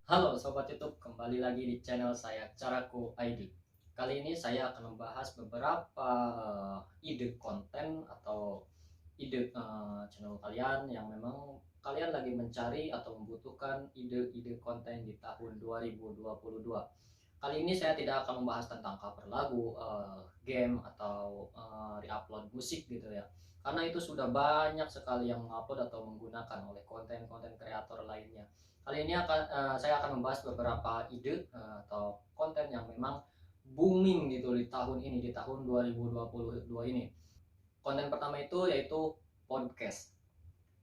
Halo Sobat YouTube, kembali lagi di channel saya Caraku ID. Kali ini saya akan membahas beberapa ide konten atau ide channel kalian yang memang kalian lagi mencari atau membutuhkan ide-ide konten di tahun 2022. Kali ini saya tidak akan membahas tentang cover lagu, game atau re-upload musik gitu ya. Karena itu sudah banyak sekali yang mengupload atau menggunakan oleh konten-konten kreator lainnya. Kali ini saya akan membahas beberapa ide atau konten yang memang booming gitu di tahun ini, di tahun 2022 ini. Konten pertama itu yaitu podcast.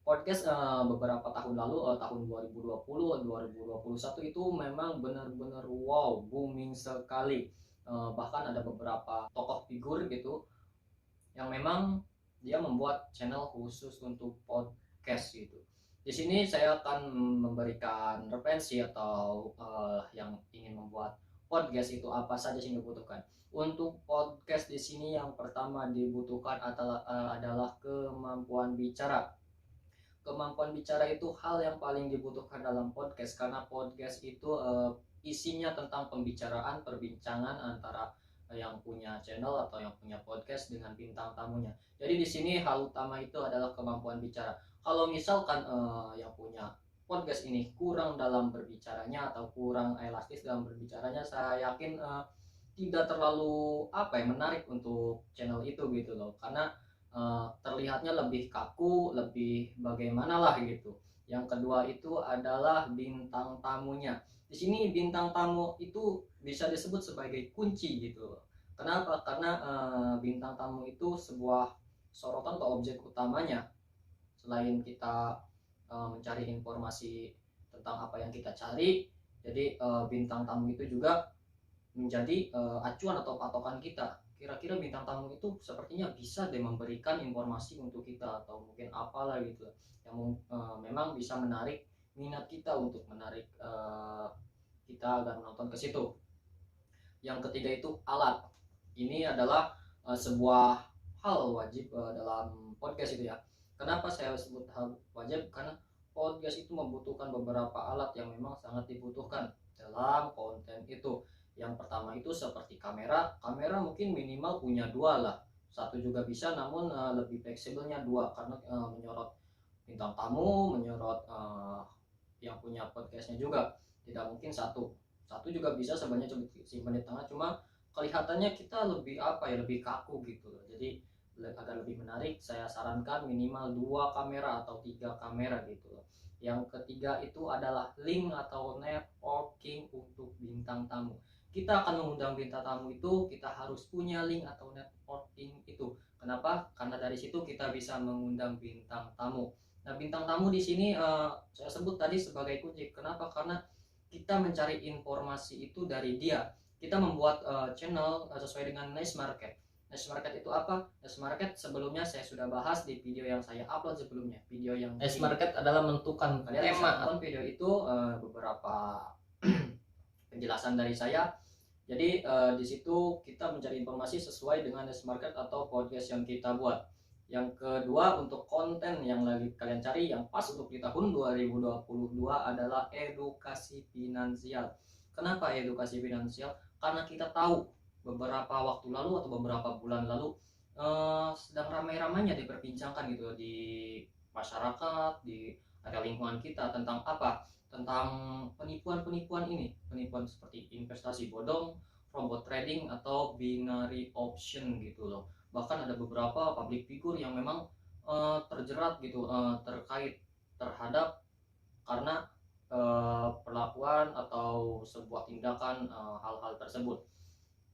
Podcast beberapa tahun lalu, tahun 2020, 2021 itu memang benar-benar wow, booming sekali. Bahkan ada beberapa tokoh figur gitu yang memang dia membuat channel khusus untuk podcast gitu. Di sini saya akan memberikan referensi atau yang ingin membuat podcast itu apa saja yang dibutuhkan. Untuk podcast di sini yang pertama dibutuhkan adalah kemampuan bicara. Kemampuan bicara itu hal yang paling dibutuhkan dalam podcast karena podcast itu isinya tentang pembicaraan, perbincangan antara yang punya channel atau yang punya podcast dengan bintang tamunya. Jadi di sini hal utama itu adalah kemampuan bicara. Kalau misalkan yang punya podcast ini kurang dalam berbicaranya atau kurang elastis dalam berbicaranya, saya yakin tidak terlalu menarik untuk channel itu gitu loh. Karena terlihatnya lebih kaku, lebih bagaimana lah gitu. Yang kedua itu adalah bintang tamunya. Di sini bintang tamu itu bisa disebut sebagai kunci gitu. Kenapa? Karena bintang tamu itu sebuah sorotan atau objek utamanya. Selain kita mencari informasi tentang apa yang kita cari, jadi bintang tamu itu juga menjadi acuan atau patokan kita. Kira-kira bintang tamu itu sepertinya bisa deh memberikan informasi untuk kita atau mungkin apalah gitu yang memang bisa menarik minat kita untuk menarik kita agar menonton ke situ. Yang ketiga itu alat. Ini adalah sebuah hal wajib dalam podcast itu ya. Kenapa saya sebut hal wajib? Karena podcast itu membutuhkan beberapa alat yang memang sangat dibutuhkan dalam konten itu. Yang pertama itu seperti kamera. Kamera mungkin minimal punya dua lah. Satu juga bisa, namun lebih fleksibelnya dua karena menyorot bintang tamu, menyorot yang punya podcastnya juga. Tidak mungkin satu. Satu juga bisa sebanyak simpan di tengah, cuma kelihatannya kita lebih lebih kaku gitu loh. Jadi agar lebih menarik saya sarankan minimal dua kamera atau tiga kamera gitu loh. Yang ketiga itu adalah link atau networking untuk bintang tamu. Kita akan mengundang bintang tamu itu kita harus punya link atau networking itu. Kenapa? Karena dari situ kita bisa mengundang bintang tamu. Nah, bintang tamu di sini saya sebut tadi sebagai kunci. Kenapa? Karena kita mencari informasi itu dari dia. Kita membuat channel sesuai dengan niche market. Niche market itu apa? Niche market sebelumnya saya sudah bahas di video yang saya upload sebelumnya. Video yang niche market adalah menentukan tema. Nonton video itu beberapa penjelasan dari saya. Jadi di situ kita mencari informasi sesuai dengan niche market atau podcast yang kita buat. Yang kedua untuk konten yang lagi kalian cari yang pas untuk di tahun 2022 adalah edukasi finansial. Kenapa edukasi finansial? Karena kita tahu beberapa waktu lalu atau beberapa bulan lalu sedang ramai-ramainya diperbincangkan gitu di masyarakat, di area lingkungan kita tentang apa? Tentang penipuan-penipuan ini, penipuan seperti investasi bodong, robot trading atau binary option gitu loh. Bahkan ada beberapa public figure yang memang terjerat gitu terkait terhadap karena perlakuan atau sebuah tindakan hal-hal tersebut.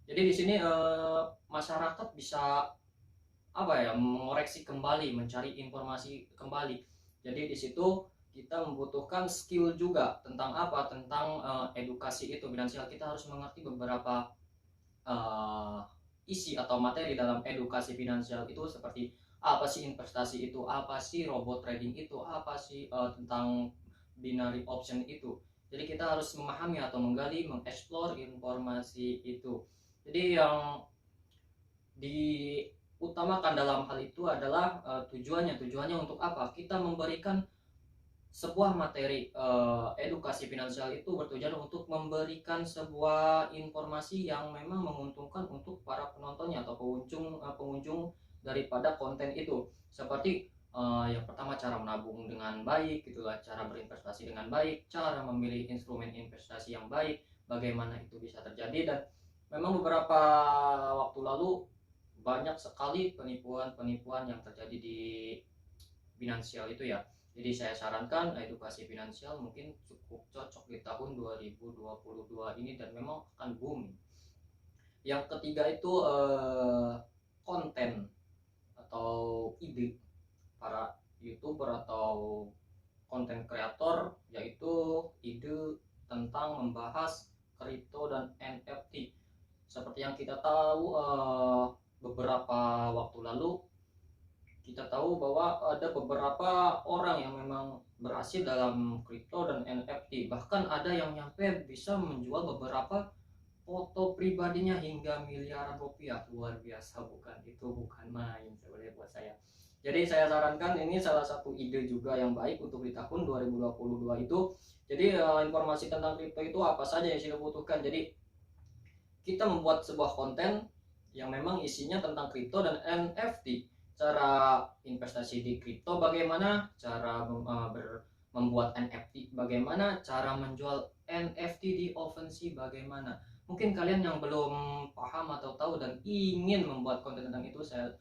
Jadi di sini masyarakat bisa mengoreksi kembali, mencari informasi kembali. Jadi di situ kita membutuhkan skill juga tentang tentang edukasi itu finansial. Kita harus mengerti beberapa uh, isi atau materi dalam edukasi finansial itu seperti apa sih investasi itu, apa sih robot trading itu, apa sih tentang binary option itu. Jadi kita harus memahami atau menggali, mengeksplor informasi itu. Jadi yang diutamakan dalam hal itu adalah tujuannya untuk apa? Kita memberikan sebuah materi edukasi finansial itu bertujuan untuk memberikan sebuah informasi yang memang menguntungkan untuk para penontonnya atau pengunjung daripada konten itu. Seperti yang pertama, cara menabung dengan baik, gitulah, cara berinvestasi dengan baik, cara memilih instrumen investasi yang baik, bagaimana itu bisa terjadi. Dan memang beberapa waktu lalu banyak sekali penipuan-penipuan yang terjadi di finansial itu ya. Jadi saya sarankan edukasi finansial mungkin cukup cocok di tahun 2022 ini dan memang akan booming. Yang ketiga itu konten atau ide para YouTuber atau konten kreator, yaitu ide tentang membahas kripto dan NFT. Seperti yang kita tahu, beberapa waktu lalu kita tahu bahwa ada beberapa orang yang memang berhasil dalam kripto dan NFT. Bahkan ada yang nyampe bisa menjual beberapa foto pribadinya hingga miliaran rupiah. Luar biasa, bukan? Itu bukan main sebenarnya buat saya. Jadi saya sarankan ini salah satu ide juga yang baik untuk di tahun 2022 itu. Jadi informasi tentang kripto itu apa saja yang saya butuhkan. Jadi kita membuat sebuah konten yang memang isinya tentang kripto dan NFT. Cara investasi di kripto bagaimana, cara membuat NFT bagaimana, cara menjual NFT di OpenSea bagaimana. Mungkin kalian yang belum paham atau tahu dan ingin membuat konten tentang itu, saya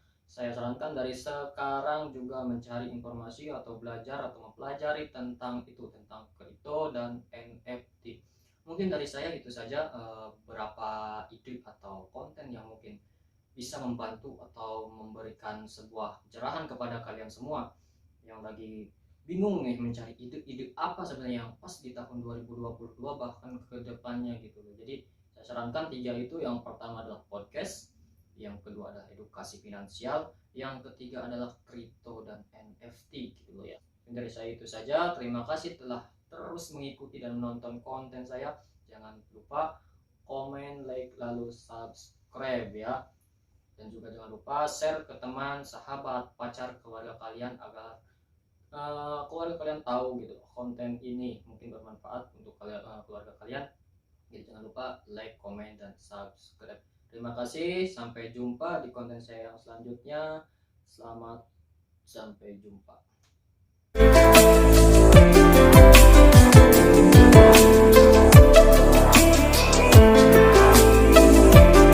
sarankan dari sekarang juga mencari informasi atau belajar atau mempelajari tentang itu, tentang kripto dan NFT. Mungkin dari saya itu saja beberapa ide atau konten yang mungkin bisa membantu atau memberikan sebuah pencerahan kepada kalian semua yang lagi bingung nih mencari ide-ide apa sebenarnya yang pas di tahun 2022 bahkan ke depannya gitu loh. Jadi saya sarankan tiga itu. Yang pertama adalah podcast, yang kedua adalah edukasi finansial, yang ketiga adalah kripto dan NFT gitu loh ya. Dan dari saya itu saja. Terima kasih telah terus mengikuti dan menonton konten saya. Jangan lupa komen, like, lalu subscribe ya. Dan juga jangan lupa share ke teman, sahabat, pacar, keluarga kalian agar keluarga kalian tahu gitu konten ini mungkin bermanfaat untuk kalian, keluarga kalian. Jadi jangan lupa like, komen, dan subscribe. Terima kasih, sampai jumpa di konten saya yang selanjutnya. Selamat sampai jumpa.